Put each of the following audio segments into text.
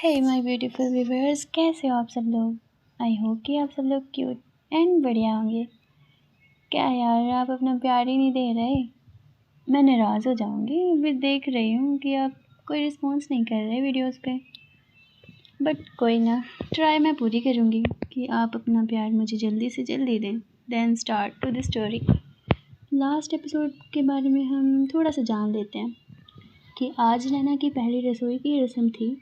Hey my beautiful viewers, कैसे हो आप सब लोग। आई होप कि आप सब लोग क्यूट एंड बढ़िया होंगे। क्या यार, आप अपना प्यार ही नहीं दे रहे। मैं नाराज़ हो जाऊंगी। अभी देख रही हूँ कि आप कोई रिस्पॉन्स नहीं कर रहे वीडियोस पे, बट कोई ना, ट्राई मैं पूरी करूँगी कि आप अपना प्यार मुझे जल्दी से जल्दी दें। Then start to the story. Last episode के बारे में हम थोड़ा सा जान लेते हैं कि आज नैना की पहली रसोई की रस्म थी,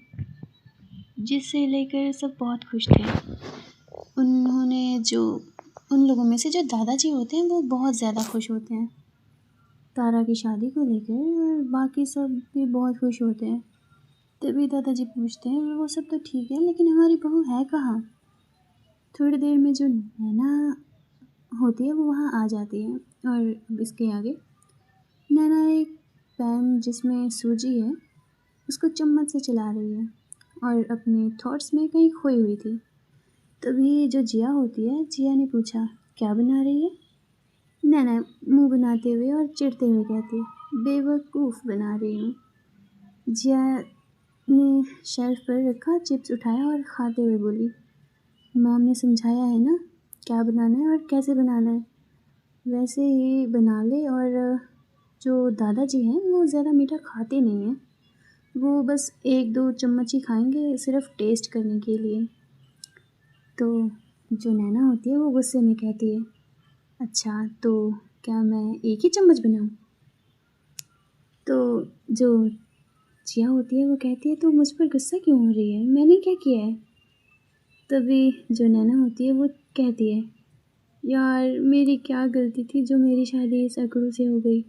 जिससे लेकर सब बहुत खुश थे। उन लोगों में से जो दादाजी होते हैं वो बहुत ज़्यादा खुश होते हैं तारा की शादी को लेकर, और बाकी सब भी बहुत खुश होते हैं। तभी दादाजी पूछते हैं वो सब तो ठीक है, लेकिन हमारी बहू है कहाँ। थोड़ी देर में जो नैना होती है वो वहाँ आ जाती है, और इसके आगे नैना एक पैन जिसमें सूजी है उसको चम्मच से चला रही है और अपने थॉट्स में कहीं खोई हुई थी। तभी जो जिया होती है, जिया ने पूछा क्या बना रही है। नैना मुंह बनाते हुए और चिढ़ते हुए कहती है बेवकूफ़ बना रही हूँ। जिया ने शेल्फ पर रखा चिप्स उठाया और खाते हुए बोली, मॉम ने समझाया है ना क्या बनाना है और कैसे बनाना है, वैसे ही बना ले। और जो दादाजी हैं वो ज़्यादा मीठा खाते नहीं हैं, वो बस 1-2 चम्मच ही खाएंगे सिर्फ टेस्ट करने के लिए। तो जो नैना होती है वो गुस्से में कहती है अच्छा तो क्या मैं एक ही चम्मच बनाऊँ। तो जो जिया होती है वो कहती है तो मुझ पर गुस्सा क्यों हो रही है, मैंने क्या किया है। तभी जो नैना होती है वो कहती है यार मेरी क्या गलती थी जो मेरी शादी इस अकड़ू से हो गई।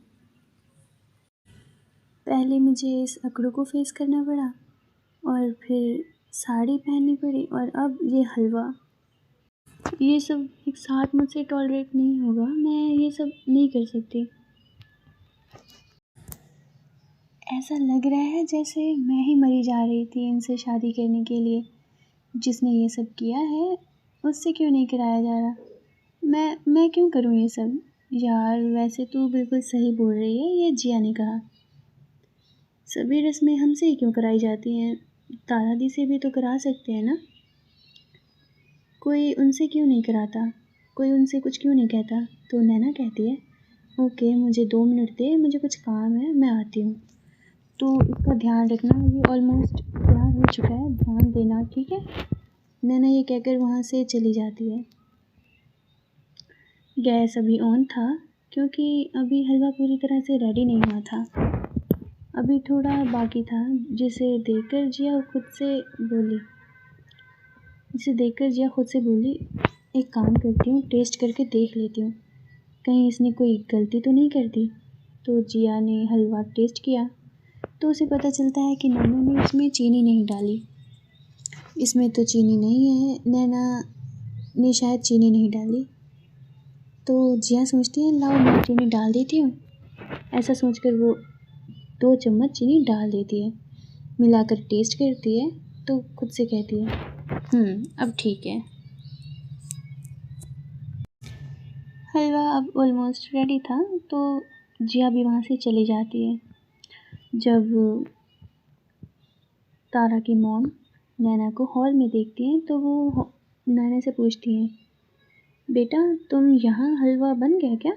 पहले मुझे इस अकड़ू को फेस करना पड़ा और फिर साड़ी पहननी पड़ी, और अब ये हलवा। ये सब एक साथ मुझसे टॉलरेट नहीं होगा, मैं ये सब नहीं कर सकती। ऐसा लग रहा है जैसे मैं ही मरी जा रही थी इनसे शादी करने के लिए। जिसने ये सब किया है उससे क्यों नहीं कराया जा रहा। मैं क्यों करूँ ये सब। यार वैसे तू बिल्कुल सही बोल रही है, ये जिया ने कहा। सभी रस्में हमसे ही क्यों कराई जाती हैं, तारा दी से भी तो करा सकते हैं ना। कोई उनसे क्यों नहीं कराता, कोई उनसे कुछ क्यों नहीं कहता। तो नैना कहती है ओके मुझे 2 मिनट दे, मुझे कुछ काम है, मैं आती हूँ। तो इसका ध्यान रखना, ये ऑलमोस्ट तैयार हो चुका है, ध्यान देना, ठीक है। नैना ये कहकर वहाँ से चली जाती है। गैस अभी ऑन था क्योंकि अभी हलवा पूरी तरह से रेडी नहीं हुआ था, अभी थोड़ा बाकी था, जिसे देखकर जिया खुद से बोली एक काम करती हूँ, टेस्ट करके देख लेती हूँ कहीं इसने कोई गलती तो नहीं कर दी। तो जिया ने हलवा टेस्ट किया तो उसे पता चलता है कि नैना ने इसमें चीनी नहीं डाली। इसमें तो चीनी नहीं है, नैना ने शायद चीनी नहीं डाली। तो जिया सोचती है लाओ मैं चीनी डाल देती हूँ। ऐसा सोचकर वो 2 चम्मच चीनी डाल देती है, मिलाकर टेस्ट करती है तो खुद से कहती है अब ठीक है। हलवा अब ऑलमोस्ट रेडी था तो जिया भी वहाँ से चली जाती है। जब तारा की मॉम नैना को हॉल में देखती हैं तो वो नैना से पूछती हैं बेटा तुम यहाँ हलवा बन गया क्या।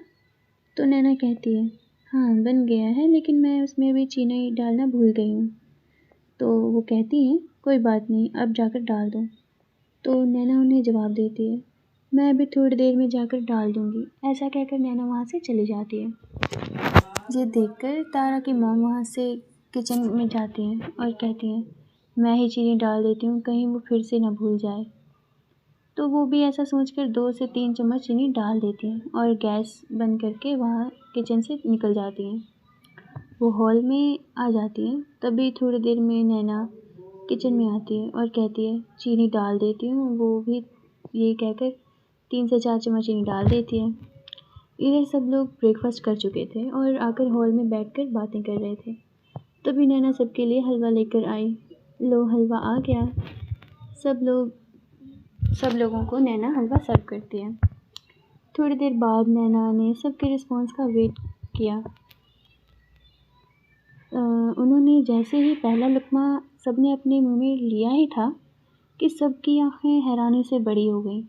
तो नैना कहती है हाँ बन गया है, लेकिन मैं उसमें भी चीनी डालना भूल गई हूँ। तो वो कहती हैं कोई बात नहीं, अब जाकर डाल दो। तो नैना उन्हें जवाब देती है मैं अभी थोड़ी देर में जाकर डाल दूँगी। ऐसा कहकर नैना वहाँ से चली जाती है। ये देखकर तारा की मॉम वहाँ से किचन में जाती हैं और कहती हैं मैं ही चीनी डाल देती हूँ, कहीं वो फिर से ना भूल जाए। तो वो भी ऐसा सोचकर 2 से 3 चम्मच चीनी डाल देती हैं और गैस बंद करके वहाँ किचन से निकल जाती हैं। वो हॉल में आ जाती हैं। तभी थोड़ी देर में नैना किचन में आती है और कहती है चीनी डाल देती हूँ। वो भी ये कहकर 3 से 4 चम्मच चीनी डाल देती है। इधर सब लोग ब्रेकफास्ट कर चुके थे और आकर हॉल में बैठकर बातें कर रहे थे। तभी नैना सबके लिए हलवा लेकर आई। लो हलवा आ गया। सब लोगों को नैना हलवा सर्व करती है। थोड़ी देर बाद नैना ने सबके रिस्पॉन्स का वेट किया। उन्होंने जैसे ही पहला लुक़मा सबने अपने मुंह में लिया ही था कि सबकी आंखें हैरानी से बड़ी हो गईं।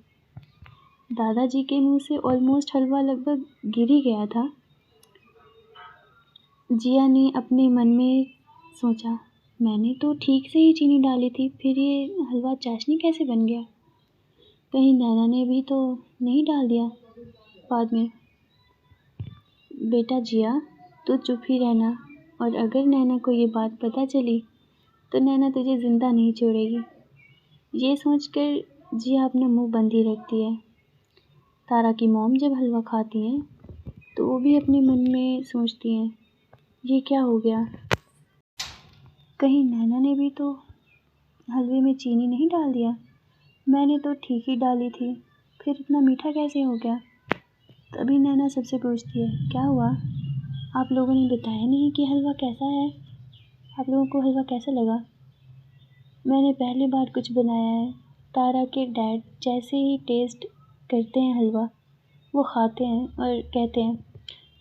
दादाजी के मुंह से ऑलमोस्ट हलवा लगभग गिर ही गया था। जिया ने अपने मन में सोचा, मैंने तो ठीक से ही चीनी डाली थी, फिर ये हलवा चाशनी कैसे बन गया? कहीं नैना ने भी तो नहीं डाल दिया बाद में। बेटा जिया, तू चुप ही रहना, और अगर नैना को ये बात पता चली तो नैना तुझे ज़िंदा नहीं छोड़ेगी। ये सोचकर जिया अपना मुंह बंद ही रखती है। तारा की मॉम जब हलवा खाती हैं तो वो भी अपने मन में सोचती हैं, ये क्या हो गया? कहीं नैना ने भी तो हलवे में चीनी नहीं डाल दिया? मैंने तो ठीक ही डाली थी, फिर इतना मीठा कैसे हो गया? तभी नैना सबसे पूछती है, क्या हुआ? आप लोगों ने बताया नहीं कि हलवा कैसा है? आप लोगों को हलवा कैसा लगा? मैंने पहली बार कुछ बनाया है। तारा के डैड जैसे ही टेस्ट करते हैं हलवा, वो खाते हैं और कहते हैं,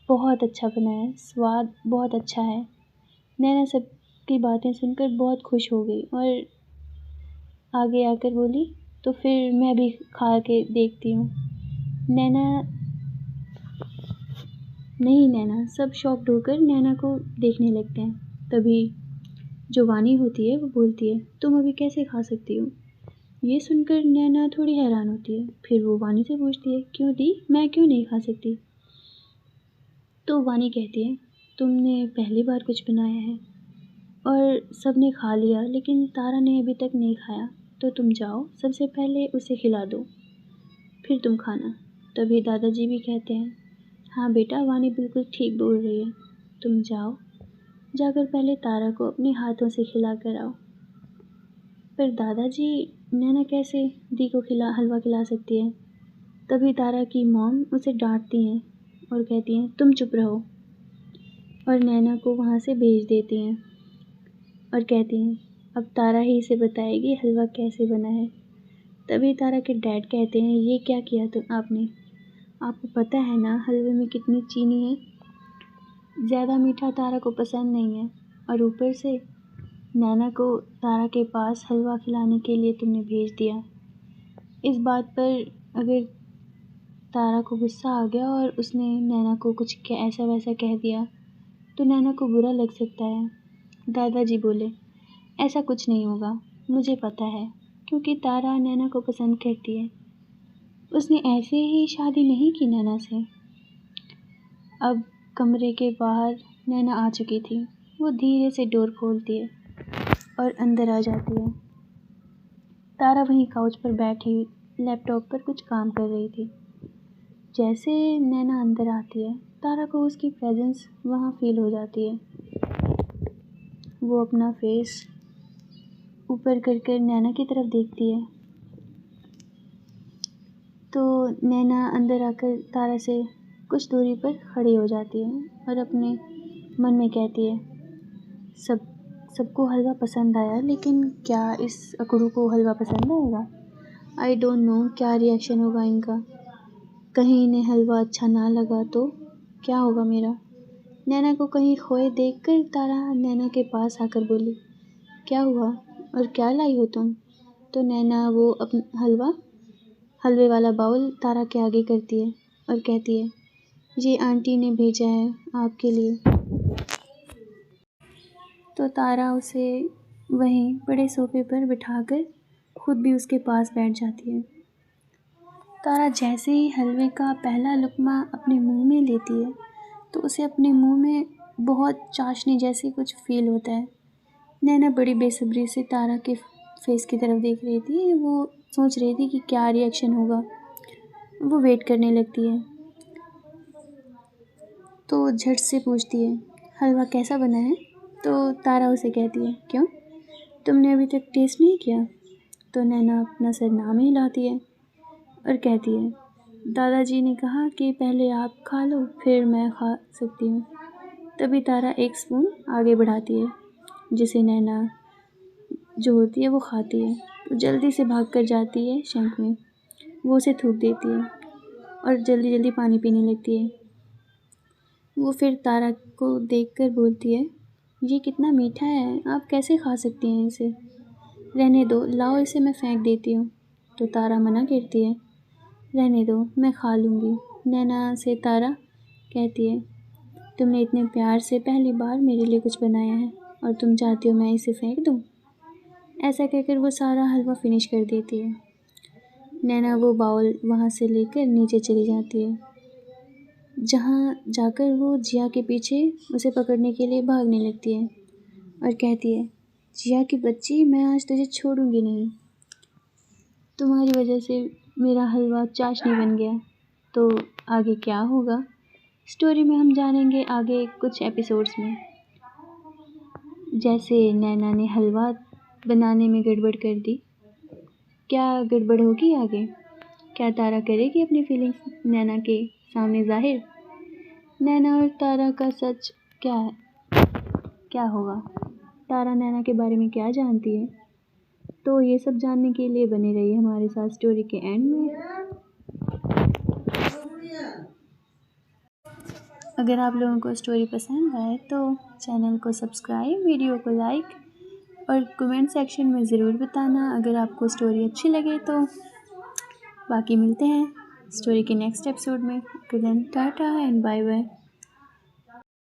बहुत अच्छा बना है, स्वाद बहुत अच्छा है। नैना सबकी बातें सुनकर बहुत खुश हो गई और आगे आकर बोली, तो फिर मैं भी खा के देखती हूँ। नैना सब शॉक्ड होकर नैना को देखने लगते हैं। तभी जो वानी होती है वो बोलती है, तुम अभी कैसे खा सकती हो? ये सुनकर नैना थोड़ी हैरान होती है। फिर वो वानी से पूछती है, क्यों दी, मैं क्यों नहीं खा सकती? तो वानी कहती है, तुमने पहली बार कुछ बनाया है और सबने खा लिया, लेकिन तारा ने अभी तक नहीं खाया, तो तुम जाओ, सबसे पहले उसे खिला दो, फिर तुम खाना। तभी दादाजी भी कहते हैं, हाँ बेटा, वानी बिल्कुल ठीक बोल रही है, तुम जाओ, जाकर पहले तारा को अपने हाथों से खिला कर आओ। पर दादाजी, नैना कैसे दी को हलवा खिला सकती है? तभी तारा की मॉम उसे डांटती हैं और कहती हैं, तुम चुप रहो, और नैना को वहाँ से भेज देती हैं और कहती हैं, अब तारा ही इसे बताएगी हलवा कैसे बना है। तभी तारा के डैड कहते हैं, ये क्या किया आपने? आपको पता है ना हलवे में कितनी चीनी है? ज़्यादा मीठा तारा को पसंद नहीं है, और ऊपर से नैना को तारा के पास हलवा खिलाने के लिए तुमने भेज दिया। इस बात पर अगर तारा को गुस्सा आ गया और उसने नैना को कुछ ऐसा वैसा कह दिया तो नैना को बुरा लग सकता है। दादाजी बोले, ऐसा कुछ नहीं होगा, मुझे पता है, क्योंकि तारा नैना को पसंद करती है। उसने ऐसे ही शादी नहीं की नैना से। अब कमरे के बाहर नैना आ चुकी थी। वो धीरे से डोर खोलती है और अंदर आ जाती है। तारा वहीं काउच पर बैठी लैपटॉप पर कुछ काम कर रही थी। जैसे नैना अंदर आती है, तारा को उसकी प्रेजेंस वहाँ फील हो जाती है। वो अपना फेस ऊपर कर नैना की तरफ देखती है, तो नैना अंदर आकर तारा से कुछ दूरी पर खड़ी हो जाती है और अपने मन में कहती है, सबको हलवा पसंद आया, लेकिन क्या इस अकड़ू को हलवा पसंद आएगा? आई डोंट नो क्या रिएक्शन होगा इनका। कहीं इन्हें हलवा अच्छा ना लगा तो क्या होगा मेरा? नैना को कहीं खोए देखकर तारा नैना के पास आकर बोली, क्या हुआ और क्या लाई हो तुम? तो नैना वो अपना हलवे वाला बाउल तारा के आगे करती है और कहती है, ये आंटी ने भेजा है आपके लिए। तो तारा उसे वहीं बड़े सोफे पर बिठाकर खुद भी उसके पास बैठ जाती है। तारा जैसे ही हलवे का पहला लुक़मा अपने मुंह में लेती है तो उसे अपने मुंह में बहुत चाशनी जैसी कुछ फील होता है। नैना बड़ी बेसब्री से तारा के फेस की तरफ देख रही थी। वो सोच रही थी कि क्या रिएक्शन होगा। वो वेट करने लगती है तो झट से पूछती है, हलवा कैसा बना है? तो तारा उसे कहती है, क्यों, तुमने अभी तक टेस्ट नहीं किया? तो नैना अपना सर नाम हिलाती है और कहती है, दादाजी ने कहा कि पहले आप खा लो, फिर मैं खा सकती हूँ। तभी तारा एक स्पून आगे बढ़ाती है, जिसे नैना जो होती है वो खाती है। तो जल्दी से भाग कर जाती है शंख में, वो उसे थूक देती है और जल्दी जल्दी पानी पीने लगती है। वो फिर तारा को देखकर बोलती है, ये कितना मीठा है, आप कैसे खा सकती हैं इसे? रहने दो, लाओ इसे मैं फेंक देती हूँ। तो तारा मना करती है, रहने दो, मैं खा लूँगी। नैना से तारा कहती है, तुमने इतने प्यार से पहली बार मेरे लिए कुछ बनाया है और तुम चाहती हो मैं इसे फेंक दूँ? ऐसा कहकर वो सारा हलवा फिनिश कर देती है। नैना वो बाउल वहाँ से लेकर नीचे चली जाती है, जहाँ जाकर वो जिया के पीछे उसे पकड़ने के लिए भागने लगती है और कहती है, जिया की बच्ची, मैं आज तुझे छोड़ूंगी नहीं। तुम्हारी वजह से मेरा हलवा चाशनी बन गया। तो आगे क्या होगा स्टोरी में हम जानेंगे आगे कुछ एपिसोड्स में। जैसे नैना ने हलवा बनाने में गड़बड़ कर दी, क्या गड़बड़ होगी आगे? क्या तारा करेगी अपनी फीलिंग्स नैना के सामने जाहिर? नैना और तारा का सच क्या है, क्या होगा? तारा नैना के बारे में क्या जानती है? तो ये सब जानने के लिए बने रहिए हमारे साथ स्टोरी के एंड में। अगर आप लोगों को स्टोरी पसंद आए तो चैनल को सब्सक्राइब, वीडियो को लाइक और कमेंट सेक्शन में ज़रूर बताना अगर आपको स्टोरी अच्छी लगे तो। बाकी मिलते हैं स्टोरी के नेक्स्ट एपिसोड में। Tata and bye bye.